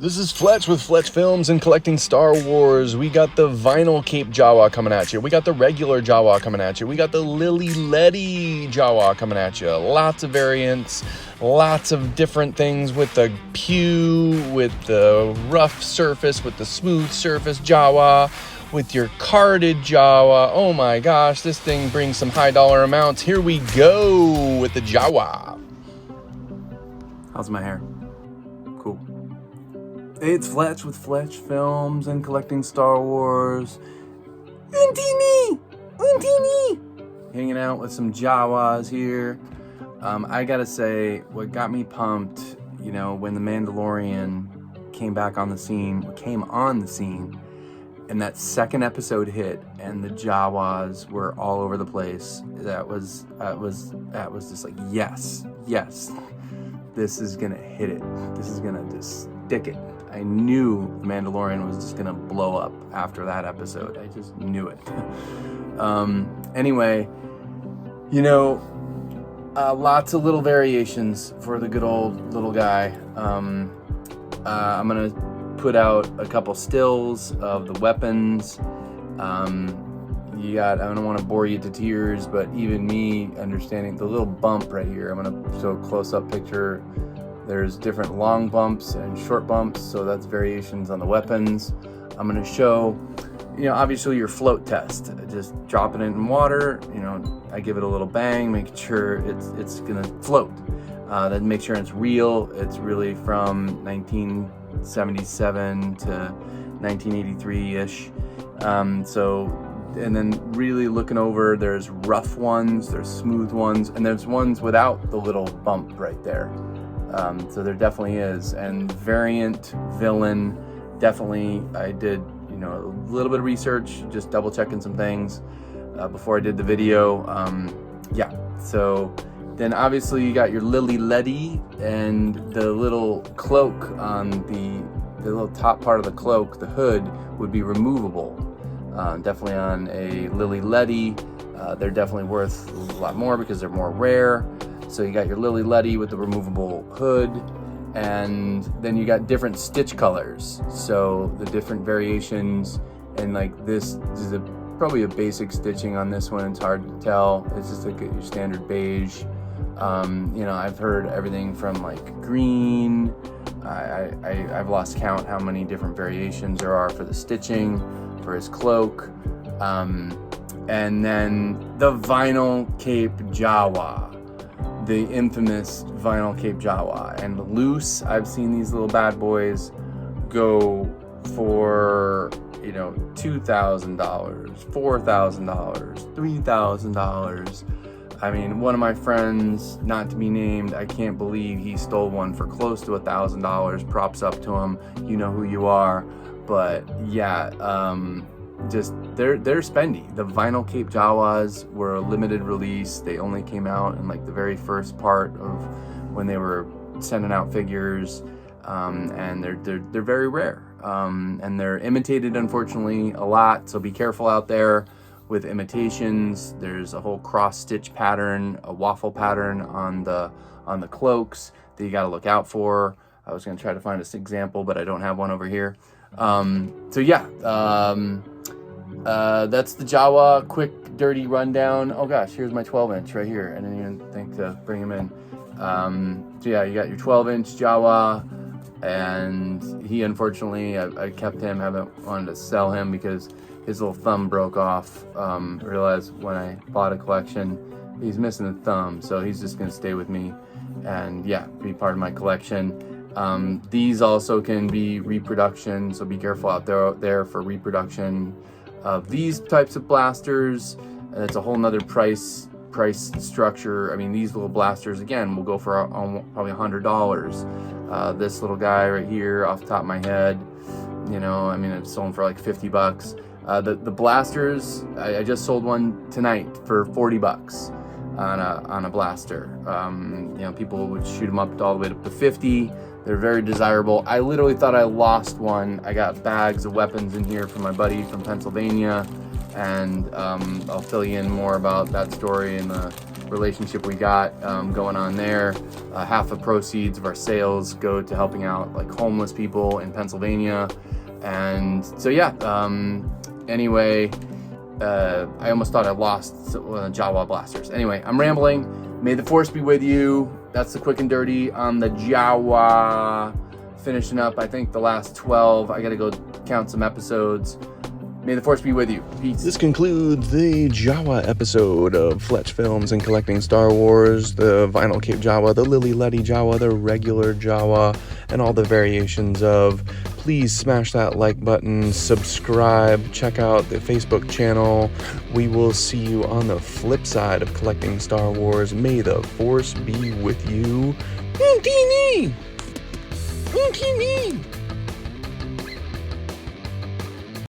This is Fletch with Fletch Films and Collecting Star Wars. We got the vinyl Cape Jawa coming at you. We got the regular Jawa coming at you. We got the Lilly ledi Jawa coming at you. Lots of variants, lots of different things with the pew, with the rough surface, with the smooth surface Jawa, with your carded Jawa. Oh my gosh, this thing brings some high dollar amounts. Here we go with the Jawa. How's my hair? Cool. Hey, it's Fletch with Fletch Films and Collecting Star Wars. Untini! Hanging out with some Jawas here. I gotta say, what got me pumped, when the Mandalorian came on the scene, and that second episode hit, and the Jawas were all over the place. That was just like, yes, this is gonna hit it. This is gonna just stick it. I knew the Mandalorian was just gonna blow up after that episode. I just knew it. Anyway, lots of little variations for the good old little guy. I'm gonna put out a couple stills of the weapons. I don't want to bore you to tears, but even me understanding the little bump right here, I'm gonna show a close-up picture. There's different long bumps and short bumps, so that's variations on the weapons. I'm gonna show, obviously your float test. Just dropping it in water, I give it a little bang, make sure it's gonna float. Then make sure it's real. It's really from 1977 to 1983-ish. And then really looking over, there's rough ones, there's smooth ones, and there's ones without the little bump right there. So there definitely is. And variant, villain, definitely I did, a little bit of research, just double checking some things before I did the video. So then obviously you got your Lilly ledi, and the little cloak on the little top part of the cloak, the hood, would be removable. Definitely on a Lilly ledi. They're definitely worth a lot more because they're more rare. So you got your Lilly ledi with the removable hood, and then you got different stitch colors. So the different variations, and like this is probably a basic stitching on this one. It's hard to tell. It's just like your standard beige. I've heard everything from like green. I've lost count how many different variations there are for the stitching, for his cloak. And then the vinyl Cape Jawa. The infamous vinyl Cape Jawa. And loose, I've seen these little bad boys go for, $2,000, $4,000, $3,000. I mean, one of my friends, not to be named, I can't believe he stole one for close to $1,000. Props up to him. You know who you are. But yeah, just they're spendy. The vinyl Cape Jawas were a limited release. They only came out in like the very first part of when they were sending out figures, and they're very rare, and they're imitated, unfortunately, a lot. So be careful out there with imitations. There's a whole cross stitch pattern, a waffle pattern on the cloaks that you got to look out for. I was going to try to find this example, but I don't have one over here. That's the Jawa quick dirty rundown. Oh gosh, here's my 12-inch right here. I didn't even think to bring him in. You got your 12-inch Jawa, and he, unfortunately, I kept him, haven't wanted to sell him because his little thumb broke off. Realized when I bought a collection, he's missing a thumb, so he's just gonna stay with me and be part of my collection. These also can be reproduction, so be careful out there for reproduction of these types of blasters. It's a whole nother price structure. I mean, these little blasters, again, will go for probably $100. This little guy right here, off the top of my head, I've sold them for like $50. The blasters, I just sold one tonight for $40 on a blaster. People would shoot them up all the way up to $50. They're very desirable. I literally thought I lost one. I got bags of weapons in here from my buddy from Pennsylvania, and I'll fill you in more about that story in the relationship we got going on there. Half the proceeds of our sales go to helping out like homeless people in Pennsylvania. And so yeah, anyway, I almost thought I lost Jawa blasters. Anyway, I'm rambling. May the force be with you. That's the quick and dirty on the Jawa. Finishing up, I think, the last 12. I gotta go count some episodes. May the force be with you. Peace. This concludes the Jawa episode of Fletch Films and Collecting Star Wars, the Vinyl Cape Jawa, the Lilly Ledi Jawa, the regular Jawa, and all the variations of. Please smash that like button, subscribe, check out the Facebook channel. We will see you on the flip side of Collecting Star Wars. May the force be with you. Houdini! Houdini!